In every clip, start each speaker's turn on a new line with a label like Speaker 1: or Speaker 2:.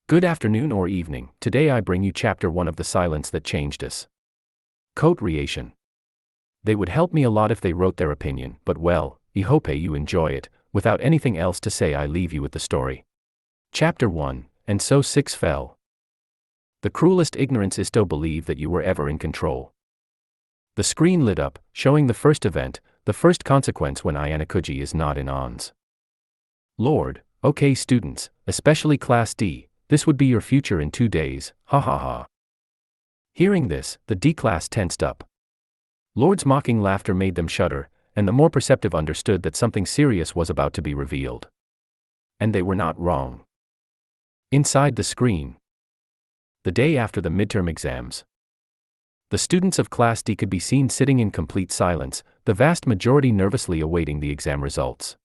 Speaker 1: Good afternoon or evening. Today I bring you chapter 1 of The Silence That Changed Us. Cote Reaction. They would help me a lot if they wrote their opinion, but well, I hope you enjoy it. Without anything else to say, I leave you with the story. Chapter 1. And so 6 fell. The cruelest ignorance is to believe that you were ever in control. The screen lit up, showing the first event, the first consequence when Ayanakuji is not in ons. Lord, okay students, especially Class D, this would be your future in 2 days, ha ha ha. Hearing this, the D class tensed up. Lord's mocking laughter made them shudder, and the more perceptive understood that something serious was about to be revealed. And they were not wrong. Inside the screen. The day after the midterm exams. The students of Class D could be seen sitting in complete silence, the vast majority nervously awaiting the exam results.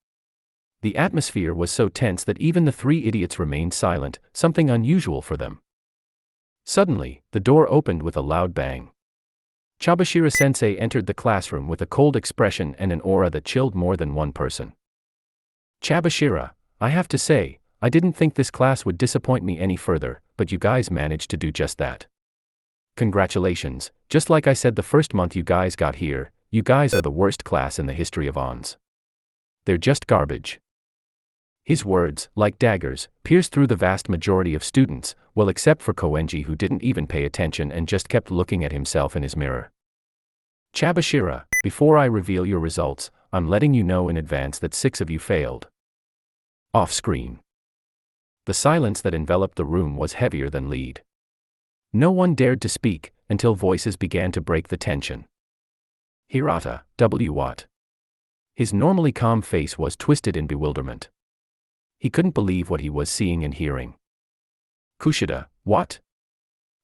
Speaker 1: The atmosphere was so tense that even the 3 idiots remained silent, something unusual for them. Suddenly, the door opened with a loud bang. Chabashira-sensei entered the classroom with a cold expression and an aura that chilled more than one person. Chabashira, I have to say, I didn't think this class would disappoint me any further, but you guys managed to do just that. Congratulations, just like I said the first month you guys got here, you guys are the worst class in the history of ONS. They're just garbage. His words, like daggers, pierced through the vast majority of students, well except for Koenji, who didn't even pay attention and just kept looking at himself in his mirror. Chabashira, before I reveal your results, I'm letting you know in advance that 6 of you failed. Off screen. The silence that enveloped the room was heavier than lead. No one dared to speak, until voices began to break the tension. Hirata, W. What? His normally calm face was twisted in bewilderment. He couldn't believe what he was seeing and hearing. Kushida, what?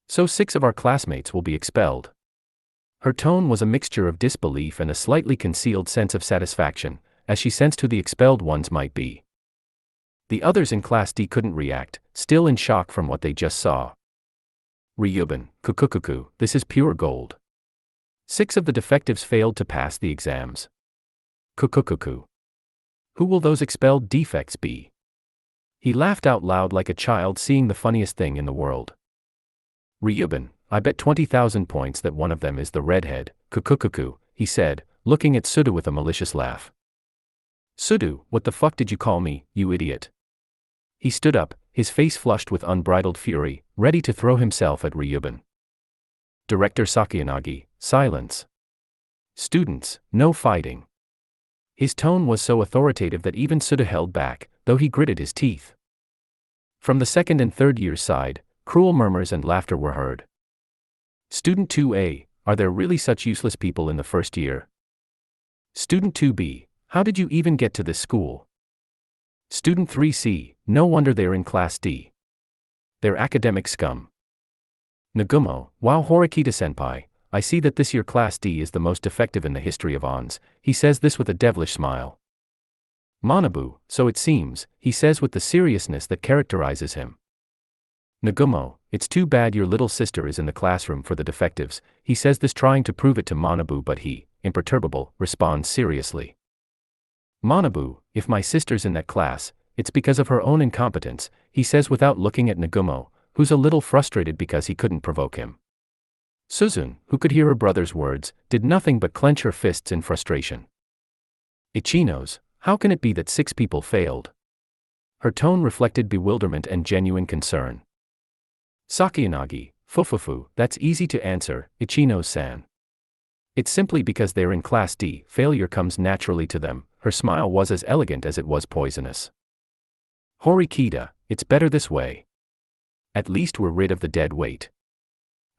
Speaker 1: So 6 of our classmates will be expelled. Her tone was a mixture of disbelief and a slightly concealed sense of satisfaction, as she sensed who the expelled ones might be. The others in Class D couldn't react, still in shock from what they just saw. Ryuban, kukukuku, this is pure gold. 6 of the defectives failed to pass the exams. Kukukuku. Who will those expelled defects be? He laughed out loud like a child seeing the funniest thing in the world. Ryuban, I bet 20,000 points that one of them is the redhead, kukukuku, he said, looking at Sudu with a malicious laugh. Sudu, what the fuck did you call me, you idiot? He stood up, his face flushed with unbridled fury, ready to throw himself at Ryuban. Director Sakayanagi, silence. Students, no fighting. His tone was so authoritative that even Suda held back, though he gritted his teeth. From the 2nd and 3rd year's side, cruel murmurs and laughter were heard. Student 2A, are there really such useless people in the first year? Student 2B, how did you even get to this school? Student 3C, no wonder they're in Class D. They're academic scum. Nagumo, wow, Horikita-senpai, I see that this year Class D is the most effective in the history of ONS, he says this with a devilish smile. Manabu, so it seems, he says with the seriousness that characterizes him. Nagumo, it's too bad your little sister is in the classroom for the defectives, he says this trying to prove it to Manabu, but he, imperturbable, responds seriously. Manabu, if my sister's in that class, it's because of her own incompetence, he says without looking at Nagumo, who's a little frustrated because he couldn't provoke him. Suzun, who could hear her brother's words, did nothing but clench her fists in frustration. Ichinos, how can it be that 6 people failed? Her tone reflected bewilderment and genuine concern. Sakayanagi, fufufu, that's easy to answer, Ichino-san. It's simply because they're in Class D, failure comes naturally to them, her smile was as elegant as it was poisonous. Horikita, it's better this way. At least we're rid of the dead weight.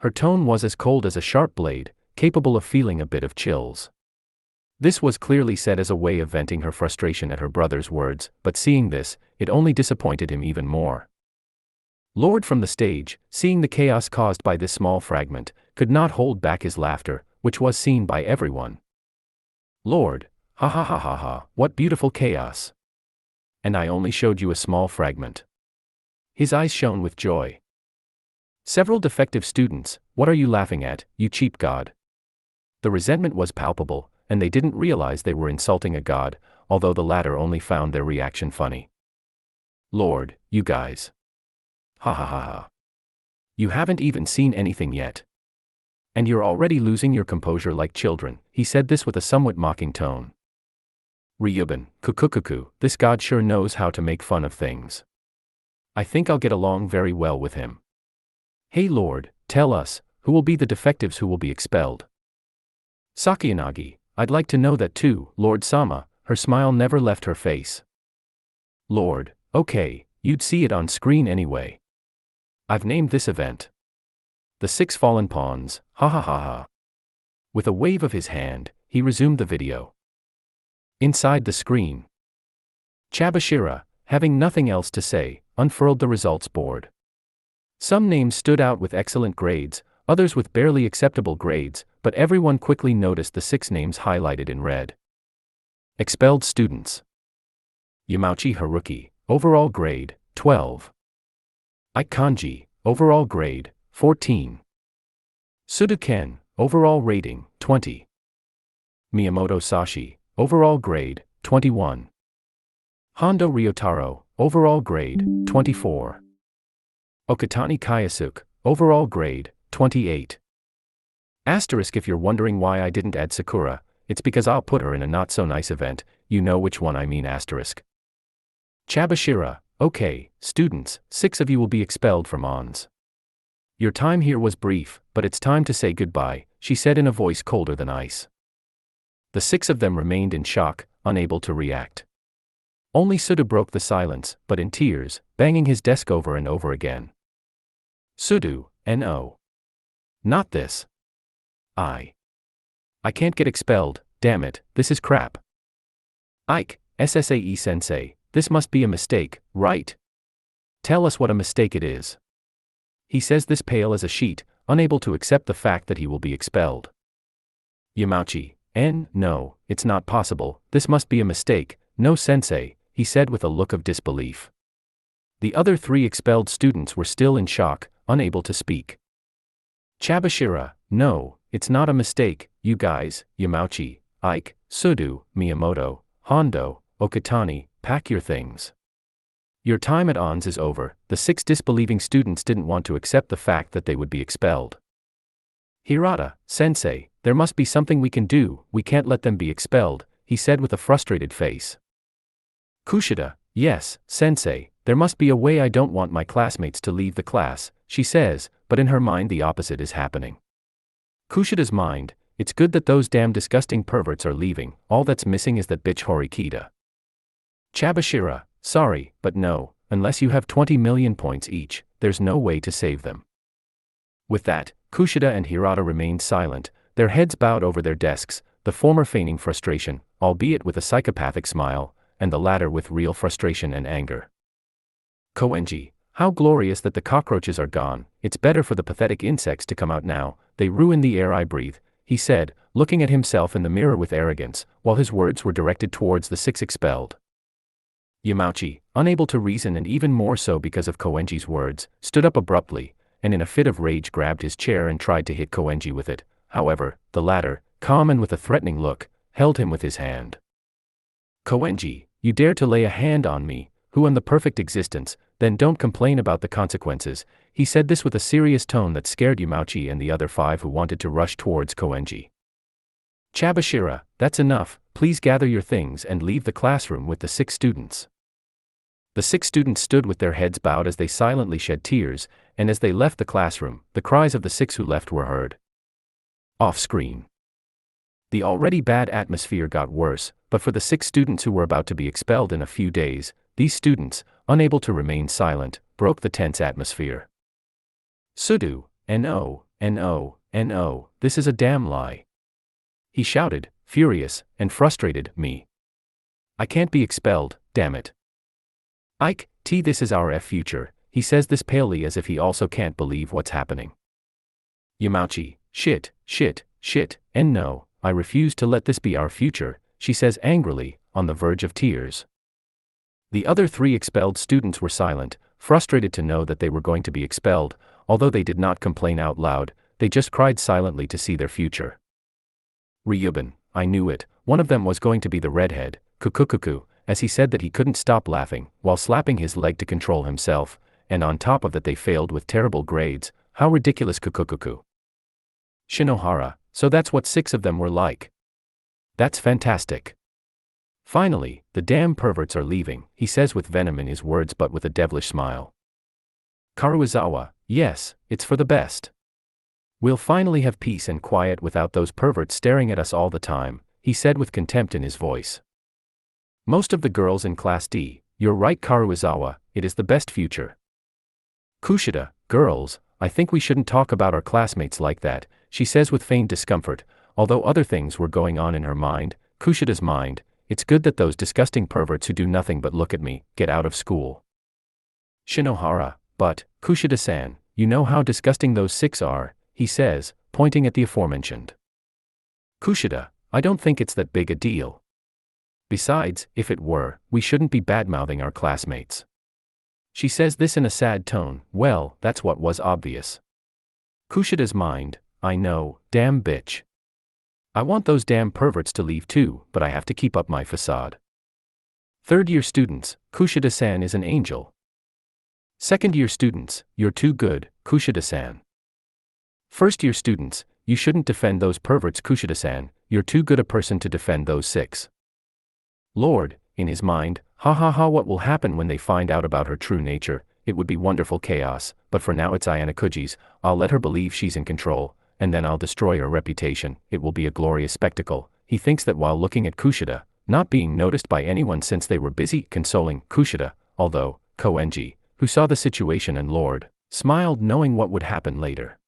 Speaker 1: Her tone was as cold as a sharp blade, capable of feeling a bit of chills. This was clearly said as a way of venting her frustration at her brother's words, but seeing this, it only disappointed him even more. Lord from the stage, seeing the chaos caused by this small fragment, could not hold back his laughter, which was seen by everyone. Lord, ha ha ha ha ha, what beautiful chaos. And I only showed you a small fragment. His eyes shone with joy. Several defective students, what are you laughing at, you cheap god? The resentment was palpable, and they didn't realize they were insulting a god, although the latter only found their reaction funny. Lord, you guys. Ha ha ha ha. You haven't even seen anything yet. And you're already losing your composure like children. He said this with a somewhat mocking tone. Ryuban, kukukuku, this god sure knows how to make fun of things. I think I'll get along very well with him. Hey Lord, tell us, who will be the defectives who will be expelled? Sakayanagi, I'd like to know that too, Lord Sama. Her smile never left her face. Lord, okay, you'd see it on screen anyway. I've named this event The Six Fallen Pawns, ha ha ha ha. With a wave of his hand, he resumed the video. Inside the screen, Chabashira, having nothing else to say, unfurled the results board. Some names stood out with excellent grades, others with barely acceptable grades, but everyone quickly noticed the 6 names highlighted in red. Expelled students. Yamauchi Haruki, overall grade, 12. Ike Kanji, overall grade, 14. Suduken, overall rating, 20. Miyamoto Sashi, overall grade, 21. Hondo Ryotaro, overall grade, 24. Okatani Kayasuke, overall grade, 28. Asterisk if you're wondering why I didn't add Sakura, it's because I'll put her in a not-so-nice event, you know which one I mean asterisk. Chabashira, okay, students, 6 of you will be expelled from ONS. Your time here was brief, but it's time to say goodbye, she said in a voice colder than ice. The 6 of them remained in shock, unable to react. Only Suda broke the silence, but in tears, banging his desk over and over again. Sudu, no. Not this. I can't get expelled, damn it, this is crap. Ike, SSAE-sensei, this must be a mistake, right? Tell us what a mistake it is. He says this pale as a sheet, unable to accept the fact that he will be expelled. Yamauchi, no, it's not possible, this must be a mistake, no sensei, he said with a look of disbelief. The other 3 expelled students were still in shock, unable to speak. Chabashira, no, it's not a mistake, you guys, Yamauchi, Ike, Sudu, Miyamoto, Hondo, Okatani, pack your things. Your time at ONS is over. The 6 disbelieving students didn't want to accept the fact that they would be expelled. Hirata, sensei, there must be something we can do, we can't let them be expelled, he said with a frustrated face. Kushida, yes, sensei, there must be a way. I don't want my classmates to leave the class, she says, but in her mind the opposite is happening. Kushida's mind, it's good that those damn disgusting perverts are leaving, all that's missing is that bitch Horikita. Chabashira, sorry, but no, unless you have 20 million points each, there's no way to save them. With that, Kushida and Hirata remained silent, their heads bowed over their desks, the former feigning frustration, albeit with a psychopathic smile, and the latter with real frustration and anger. Koenji, how glorious that the cockroaches are gone, it's better for the pathetic insects to come out now, they ruin the air I breathe, he said, looking at himself in the mirror with arrogance, while his words were directed towards the 6 expelled. Yamauchi, unable to reason and even more so because of Koenji's words, stood up abruptly, and in a fit of rage grabbed his chair and tried to hit Koenji with it. However, the latter, calm and with a threatening look, held him with his hand. Koenji, you dare to lay a hand on me, who am the perfect existence, then don't complain about the consequences, he said this with a serious tone that scared Yamauchi and the other 5 who wanted to rush towards Koenji. Chabashira, that's enough, please gather your things and leave the classroom with the 6 students. The 6 students stood with their heads bowed as they silently shed tears, and as they left the classroom, the cries of the 6 who left were heard. Off-screen. The already bad atmosphere got worse, but for the 6 students who were about to be expelled in a few days, these students, unable to remain silent, broke the tense atmosphere. Sudu, no, this is a damn lie. He shouted, furious and frustrated, me. I can't be expelled, damn it. Ike, this is our future, he says this palely as if he also can't believe what's happening. Yamauchi, shit, and no, I refuse to let this be our future, she says angrily, on the verge of tears. The other 3 expelled students were silent, frustrated to know that they were going to be expelled, although they did not complain out loud, they just cried silently to see their future. Ryuban, I knew it, one of them was going to be the redhead, kukukuku, as he said that he couldn't stop laughing, while slapping his leg to control himself, and on top of that they failed with terrible grades. How ridiculous kukukuku. Shinohara, so that's what 6 of them were like. That's fantastic. Finally, the damn perverts are leaving, he says with venom in his words but with a devilish smile. Karuizawa, yes, it's for the best. We'll finally have peace and quiet without those perverts staring at us all the time, he said with contempt in his voice. Most of the girls in Class D, you're right Karuizawa, it is the best future. Kushida, girls, I think we shouldn't talk about our classmates like that, she says with feigned discomfort, although other things were going on in her mind, Kushida's mind. It's good that those disgusting perverts who do nothing but look at me, get out of school. Shinohara, but, Kushida-san, you know how disgusting those 6 are, he says, pointing at the aforementioned. Kushida, I don't think it's that big a deal. Besides, if it were, we shouldn't be badmouthing our classmates. She says this in a sad tone. Well, that's what was obvious. Kushida's mind, I know, damn bitch. I want those damn perverts to leave too, but I have to keep up my facade. Third-year students, Kushida-san is an angel. Second-year students, you're too good, Kushida-san. First-year students, you shouldn't defend those perverts Kushida-san, you're too good a person to defend those 6. Lord, in his mind, ha ha ha, what will happen when they find out about her true nature? It would be wonderful chaos, but for now it's Ayana Kuji's. I'll let her believe she's in control, and then I'll destroy her reputation. It will be a glorious spectacle. He thinks that while looking at Kushida, not being noticed by anyone since they were busy consoling Kushida, although Koenji, who saw the situation and Lord, smiled knowing what would happen later.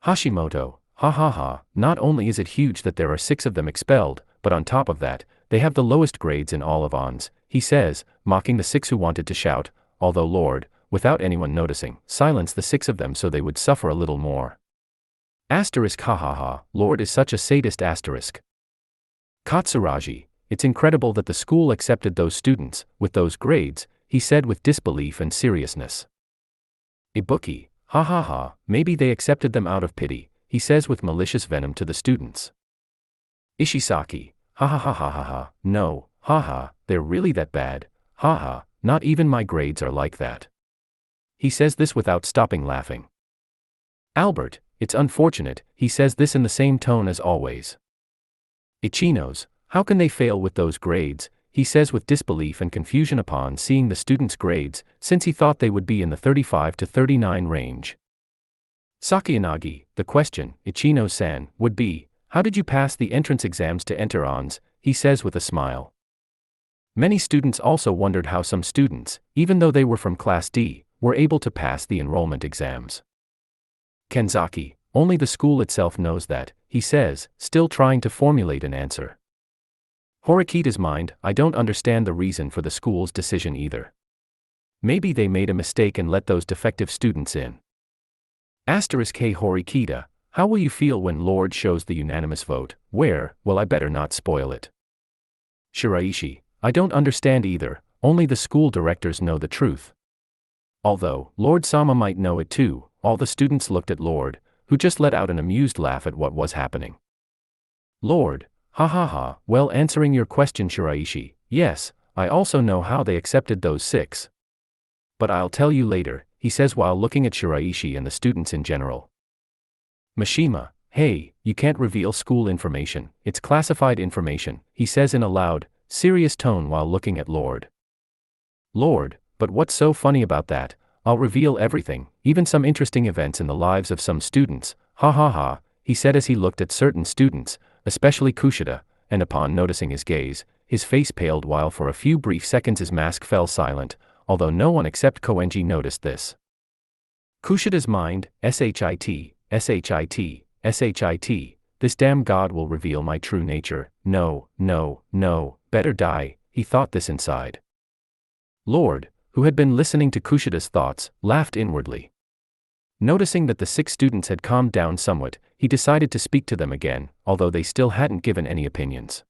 Speaker 1: Hashimoto, ha ha ha, not only is it huge that there are 6 of them expelled, but on top of that, they have the lowest grades in all of ONS, he says, mocking the 6 who wanted to shout, although Lord, without anyone noticing, silenced the 6 of them so they would suffer a little more. Asterisk ha ha ha, Lord is such a sadist asterisk. Katsuraji, it's incredible that the school accepted those students, with those grades, he said with disbelief and seriousness. Ibuki, ha ha ha, maybe they accepted them out of pity, he says with malicious venom to the students. Ishisaki, ha ha ha ha ha ha, no, ha ha, they're really that bad, ha ha, not even my grades are like that. He says this without stopping laughing. Albert, it's unfortunate, he says this in the same tone as always. Ichinos, how can they fail with those grades, he says with disbelief and confusion upon seeing the students' grades, since he thought they would be in the 35 to 39 range. Sakayanagi, the question, Ichino-san, would be, how did you pass the entrance exams to enter ONS, he says with a smile. Many students also wondered how some students, even though they were from Class D, were able to pass the enrollment exams. Kenzaki, only the school itself knows that, he says, still trying to formulate an answer. Horikita's mind, I don't understand the reason for the school's decision either. Maybe they made a mistake and let those defective students in. Asterisk hey Horikita, how will you feel when Lord shows the unanimous vote? Where, well I better not spoil it. Shiraishi, I don't understand either, only the school directors know the truth. Although, Lord Sama might know it too, all the students looked at Lord, who just let out an amused laugh at what was happening. Lord, ha ha ha, well answering your question Shiraishi, yes, I also know how they accepted those 6. But I'll tell you later, he says while looking at Shiraishi and the students in general. Mishima, hey, you can't reveal school information, it's classified information, he says in a loud, serious tone while looking at Lord. Lord, but what's so funny about that? I'll reveal everything, even some interesting events in the lives of some students, ha ha ha, he said as he looked at certain students, especially Kushida, and upon noticing his gaze, his face paled while for a few brief seconds his mask fell silent, although no one except Koenji noticed this. Kushida's mind, shit, this damn god will reveal my true nature, no, no, no, better die, he thought this inside. Lord, who had been listening to Kushida's thoughts, laughed inwardly. Noticing that the 6 students had calmed down somewhat, he decided to speak to them again, although they still hadn't given any opinions.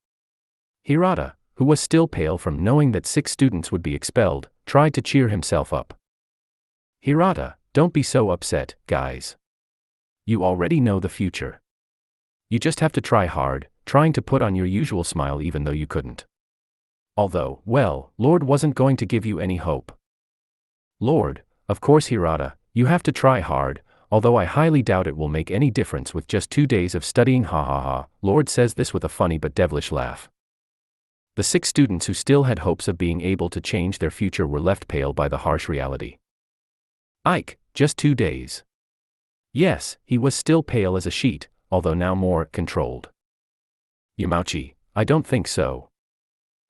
Speaker 1: Hirata, who was still pale from knowing that 6 students would be expelled, tried to cheer himself up. Hirata, don't be so upset, guys. You already know the future. You just have to try hard, trying to put on your usual smile even though you couldn't. Although, well, Lord wasn't going to give you any hope. Lord, of course Hirata, you have to try hard, although I highly doubt it will make any difference with just 2 days of studying, ha ha ha. Lord says this with a funny but devilish laugh. The 6 students who still had hopes of being able to change their future were left pale by the harsh reality. Ike, just 2 days. Yes, he was still pale as a sheet, although now more controlled. Yamauchi, I don't think so.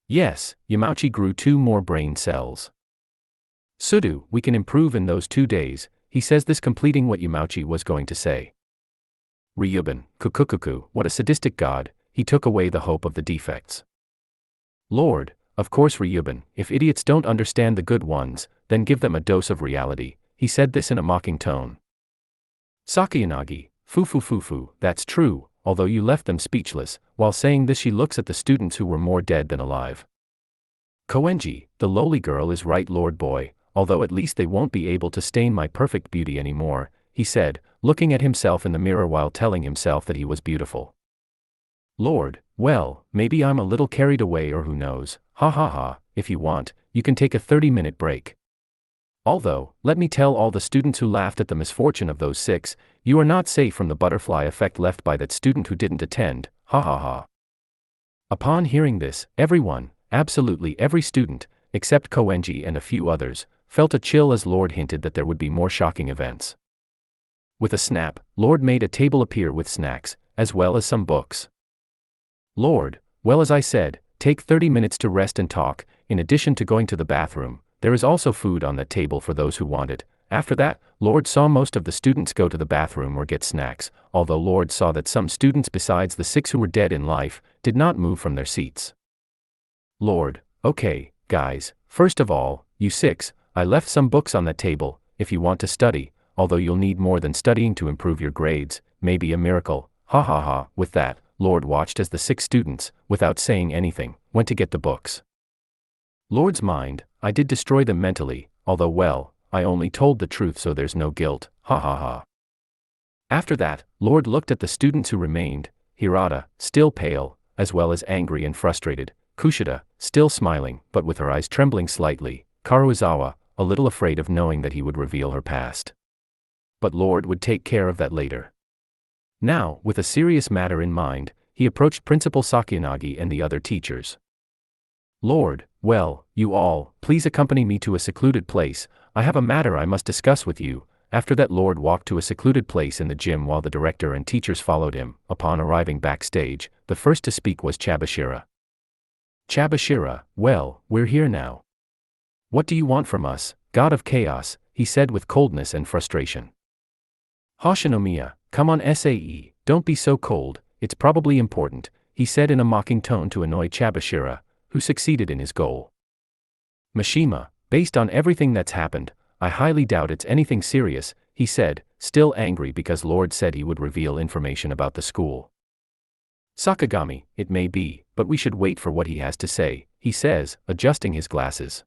Speaker 1: Yes, Yamauchi grew 2 more brain cells. Sudu, we can improve in those 2 days, he says, this completing what Yamauchi was going to say. Ryuban, kukukuku, what a sadistic god, he took away the hope of the defects. Lord, of course Ryuban, if idiots don't understand the good ones, then give them a dose of reality, he said this in a mocking tone. Sakayanagi, fufu, that's true, although you left them speechless. While saying this she looks at the students who were more dead than alive. Koenji, the lowly girl is right, Lord boy, although at least they won't be able to stain my perfect beauty anymore, he said, looking at himself in the mirror while telling himself that he was beautiful. Lord, well, maybe I'm a little carried away, or who knows, ha ha ha, if you want, you can take a 30-minute break. Although, let me tell all the students who laughed at the misfortune of those 6, you are not safe from the butterfly effect left by that student who didn't attend, ha ha ha. Upon hearing this, everyone, absolutely every student, except Koenji and a few others, felt a chill as Lord hinted that there would be more shocking events. With a snap, Lord made a table appear with snacks, as well as some books. Lord, well, as I said, take 30 minutes to rest and talk. In addition to going to the bathroom, there is also food on that table for those who want it. After that, Lord saw most of the students go to the bathroom or get snacks, although Lord saw that some students besides the 6 who were dead in life, did not move from their seats. Lord, okay, guys, first of all, you 6, I left some books on that table, if you want to study, although you'll need more than studying to improve your grades, maybe a miracle, ha ha ha. With that, Lord watched as the 6 students, without saying anything, went to get the books. Lord's mind, I did destroy them mentally, although well, I only told the truth so there's no guilt, ha ha ha. After that, Lord looked at the students who remained, Hirata, still pale, as well as angry and frustrated, Kushida, still smiling but with her eyes trembling slightly, Karuizawa, a little afraid of knowing that he would reveal her past. But Lord would take care of that later. Now, with a serious matter in mind, he approached Principal Sakayanagi and the other teachers. Lord, well, you all, please accompany me to a secluded place, I have a matter I must discuss with you. After that, Lord walked to a secluded place in the gym while the director and teachers followed him. Upon arriving backstage, the first to speak was Chabashira. Chabashira, well, we're here now. What do you want from us, God of Chaos, he said with coldness and frustration. Hoshinomiya, come on Sae, don't be so cold, it's probably important, he said in a mocking tone to annoy Chabashira, who succeeded in his goal. Mishima, based on everything that's happened, I highly doubt it's anything serious, he said, still angry because Lord said he would reveal information about the school. Sakagami, it may be, but we should wait for what he has to say, he says, adjusting his glasses.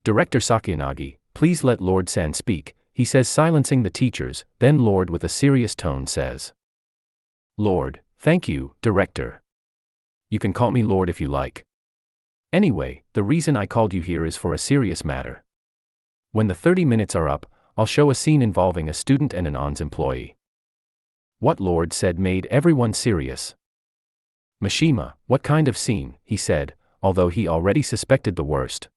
Speaker 1: Director Sakayanagi, please let Lord San speak, he says, silencing the teachers. Then Lord with a serious tone says. Lord, thank you, Director. You can call me Lord if you like. Anyway, the reason I called you here is for a serious matter. When the 30 minutes are up, I'll show a scene involving a student and an ONS employee. What Lord said made everyone serious. Mishima, what kind of scene, he said, although he already suspected the worst.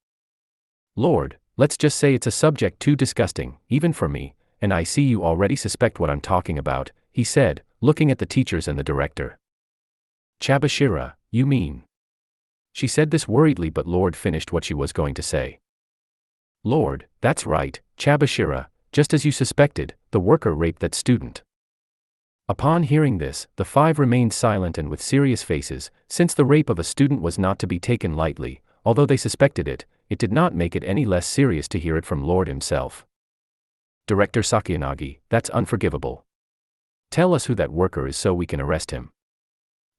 Speaker 1: Lord, let's just say it's a subject too disgusting, even for me, and I see you already suspect what I'm talking about, he said, looking at the teachers and the director. Chabashira, you mean? She said this worriedly, but Lord finished what she was going to say. Lord, that's right, Chabashira, just as you suspected, the worker raped that student. Upon hearing this, the 5 remained silent and with serious faces, since the rape of a student was not to be taken lightly, although they suspected it, it did not make it any less serious to hear it from Lord himself. Director Sakayanagi, that's unforgivable. Tell us who that worker is so we can arrest him.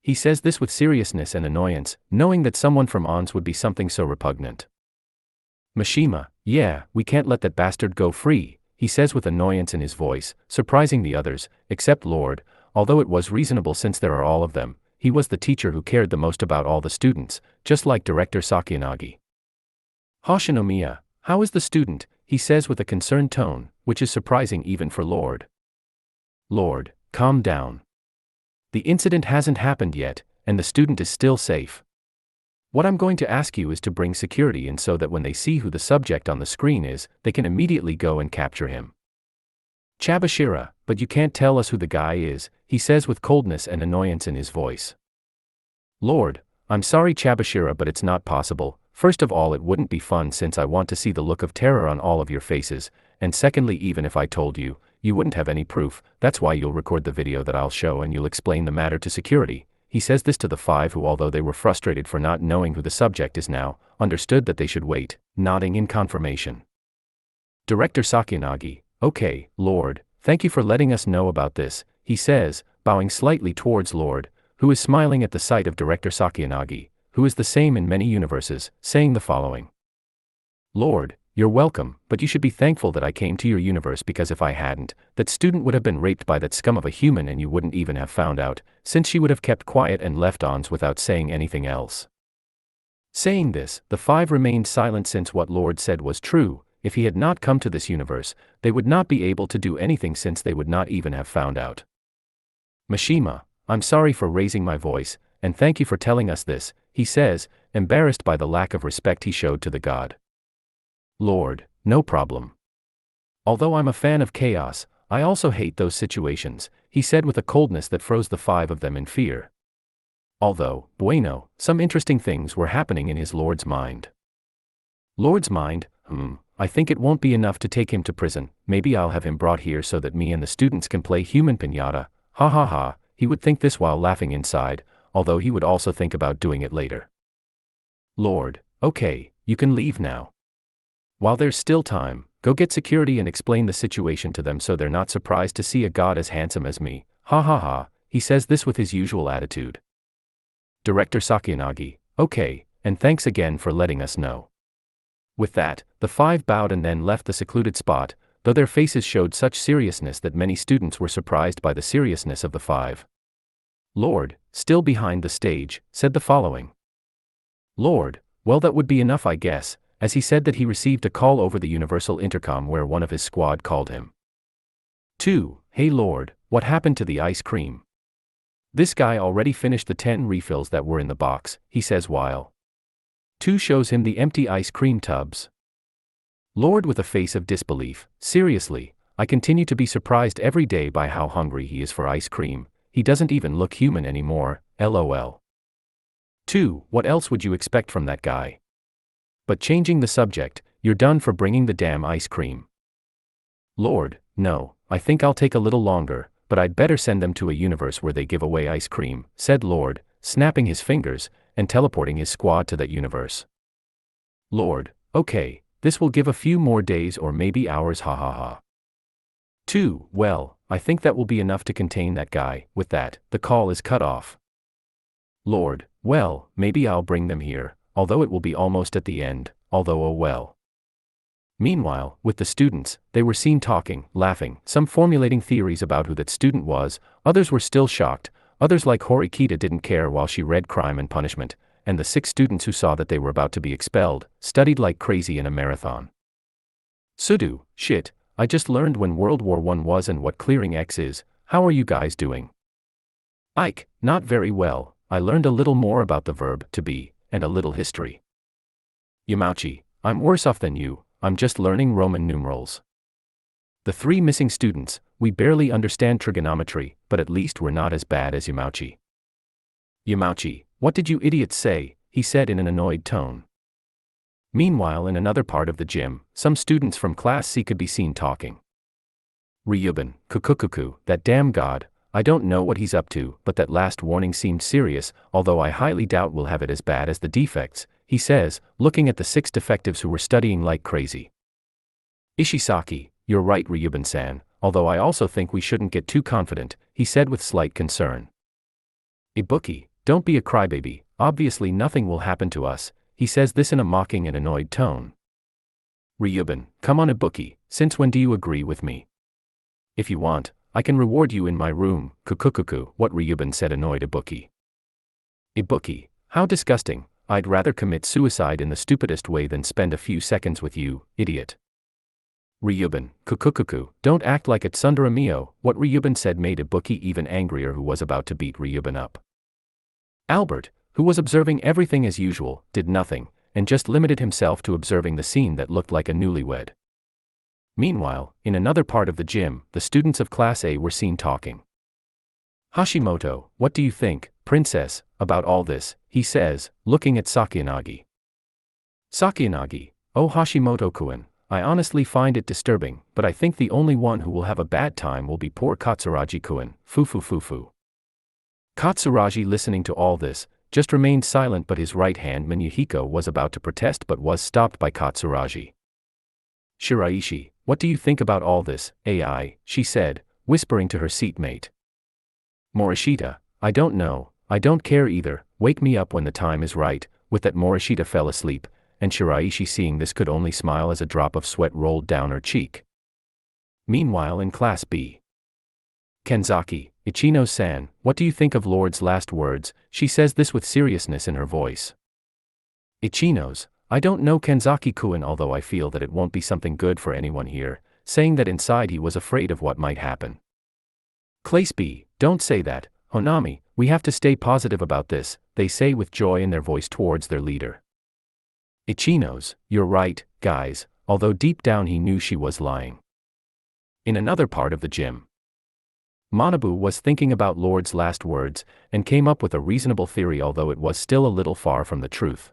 Speaker 1: He says this with seriousness and annoyance, knowing that someone from ONS would be something so repugnant. Mishima, yeah, we can't let that bastard go free, he says with annoyance in his voice, surprising the others, except Lord, although it was reasonable since there are all of them, he was the teacher who cared the most about all the students, just like Director Sakayanagi. Hoshinomiya, how is the student, he says with a concerned tone, which is surprising even for Lord. Lord, calm down. The incident hasn't happened yet, and the student is still safe. What I'm going to ask you is to bring security in so that when they see who the subject on the screen is, they can immediately go and capture him. Chabashira, but you can't tell us who the guy is, he says with coldness and annoyance in his voice. Lord, I'm sorry Chabashira, but it's not possible. First of all, it wouldn't be fun since I want to see the look of terror on all of your faces, and secondly, even if I told you, you wouldn't have any proof. That's why you'll record the video that I'll show and you'll explain the matter to security. He says this to the five who, although they were frustrated for not knowing who the subject is now, understood that they should wait, nodding in confirmation. Director Sakiyanagi, okay, Lord, thank you for letting us know about this, he says, bowing slightly towards Lord, who is smiling at the sight of Director Sakiyanagi, who is the same in many universes, saying the following. Lord, you're welcome, but you should be thankful that I came to your universe, because if I hadn't, that student would have been raped by that scum of a human and you wouldn't even have found out, since she would have kept quiet and left on without saying anything else. Saying this, the five remained silent since what Lord said was true. If he had not come to this universe, they would not be able to do anything since they would not even have found out. Mishima, I'm sorry for raising my voice, and thank you for telling us this, he says, embarrassed by the lack of respect he showed to the god. Lord, no problem. Although I'm a fan of chaos, I also hate those situations, he said with a coldness that froze the five of them in fear. Although, bueno, some interesting things were happening in his Lord's mind. Lord's mind, I think it won't be enough to take him to prison, maybe I'll have him brought here so that me and the students can play human piñata, ha ha ha, he would think this while laughing inside, although he would also think about doing it later. Lord, okay, you can leave now. While there's still time, go get security and explain the situation to them so they're not surprised to see a god as handsome as me, ha ha ha, he says this with his usual attitude. Director Sakiyanagi, okay, and thanks again for letting us know. With that, the five bowed and then left the secluded spot, though their faces showed such seriousness that many students were surprised by the seriousness of the five. Lord, still behind the stage, said the following. Lord, well, that would be enough, I guess, as he said that he received a call over the universal intercom where one of his squad called him. 2. Hey Lord, what happened to the ice cream? This guy already finished the 10 refills that were in the box, he says while 2 shows him the empty ice cream tubs. Lord with a face of disbelief, seriously, I continue to be surprised every day by how hungry he is for ice cream, he doesn't even look human anymore, lol. 2. What else would you expect from that guy? But changing the subject, you're done for bringing the damn ice cream. Lord, no, I think I'll take a little longer, but I'd better send them to a universe where they give away ice cream, said Lord, snapping his fingers, and teleporting his squad to that universe. Lord, okay, this will give a few more days or maybe hours, ha ha ha. 2. Well, I think that will be enough to contain that guy. With that, the call is cut off. Lord, well, maybe I'll bring them here, although it will be almost at the end, although oh well. Meanwhile, with the students, they were seen talking, laughing, some formulating theories about who that student was, others were still shocked, others like Horikita didn't care while she read Crime and Punishment, and the 6 students who saw that they were about to be expelled, studied like crazy in a marathon. Sudu, shit, I just learned when World War I was and what clearing X is, how are you guys doing? Ike, not very well, I learned a little more about the verb to be, and a little history. Yamauchi, I'm worse off than you, I'm just learning Roman numerals. The 3 missing students, we barely understand trigonometry, but at least we're not as bad as Yamauchi. Yamauchi, what did you idiots say? He said in an annoyed tone. Meanwhile, in another part of the gym, some students from Class C could be seen talking. Ryuban, kukukuku, that damn god, I don't know what he's up to, but that last warning seemed serious, although I highly doubt we'll have it as bad as the defects, he says, looking at the 6 defectives who were studying like crazy. Ishisaki, you're right, Ryuban-san, although I also think we shouldn't get too confident, he said with slight concern. Ibuki, don't be a crybaby, obviously nothing will happen to us, he says this in a mocking and annoyed tone. Ryuban, come on Ibuki, since when do you agree with me? If you want, I can reward you in my room, kukukuku, what Ryuban said annoyed Ibuki. Ibuki, how disgusting, I'd rather commit suicide in the stupidest way than spend a few seconds with you, idiot. Ryuban, kukukuku, don't act like it Sundaramio. What Ryuban said made Ibuki even angrier, who was about to beat Ryuban up. Albert, who was observing everything as usual, did nothing, and just limited himself to observing the scene that looked like a newlywed. Meanwhile, in another part of the gym, the students of Class A were seen talking. Hashimoto, what do you think, princess, about all this, he says, looking at Sakiyanagi. Sakiyanagi, oh Hashimoto-kun, I honestly find it disturbing, but I think the only one who will have a bad time will be poor Katsuragi-kun, fufu. Katsuragi, listening to all this, just remained silent, but his right hand Minihiko was about to protest but was stopped by Katsuragi. Shiraishi, what do you think about all this, AI, she said, whispering to her seatmate. Morishita, I don't know, I don't care either, wake me up when the time is right. With that, Morishita fell asleep, and Shiraishi, seeing this, could only smile as a drop of sweat rolled down her cheek. Meanwhile, in Class B. Kenzaki, Ichino-san, what do you think of Lord's last words? She says this with seriousness in her voice. Ichino's, I don't know Kenzaki-kun, although I feel that it won't be something good for anyone here, saying that inside he was afraid of what might happen. Class B, don't say that, Honami, we have to stay positive about this, they say with joy in their voice towards their leader. Ichino's, you're right, guys, although deep down he knew she was lying. In another part of the gym, Manabu was thinking about Lord's last words, and came up with a reasonable theory, although it was still a little far from the truth.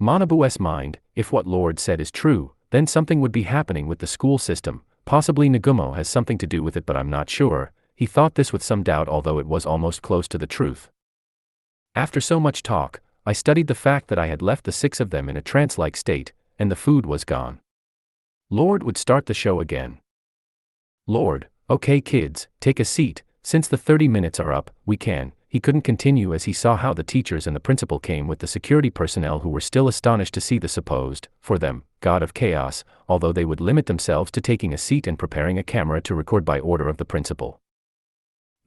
Speaker 1: Manabu's mind, if what Lord said is true, then something would be happening with the school system, possibly Nagumo has something to do with it, but I'm not sure. He thought this with some doubt, although it was almost close to the truth. After so much talk, I studied the fact that I had left the 6 of them in a trance-like state, and the food was gone. Lord would start the show again. Lord, okay kids, take a seat, since the 30 minutes are up, we can. He couldn't continue as he saw how the teachers and the principal came with the security personnel, who were still astonished to see the supposed, for them, god of chaos, although they would limit themselves to taking a seat and preparing a camera to record by order of the principal.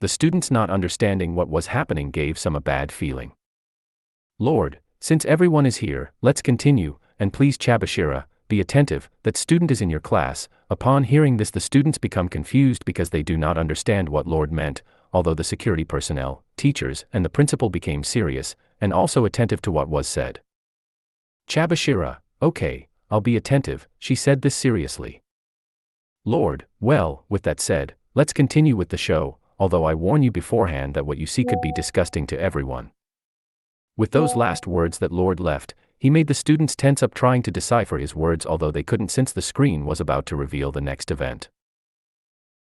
Speaker 1: The students, not understanding what was happening, gave some a bad feeling. Lord, since everyone is here, let's continue, and please Chabashira, be attentive, that student is in your class. Upon hearing this, the students become confused because they do not understand what Lord meant, although the security personnel, teachers, and the principal became serious, and also attentive to what was said. Chabashira, okay, I'll be attentive, she said this seriously. Lord, well, with that said, let's continue with the show, although I warn you beforehand that what you see could be disgusting to everyone. With those last words that Lord left, he made the students tense up, trying to decipher his words, although they couldn't, since the screen was about to reveal the next event.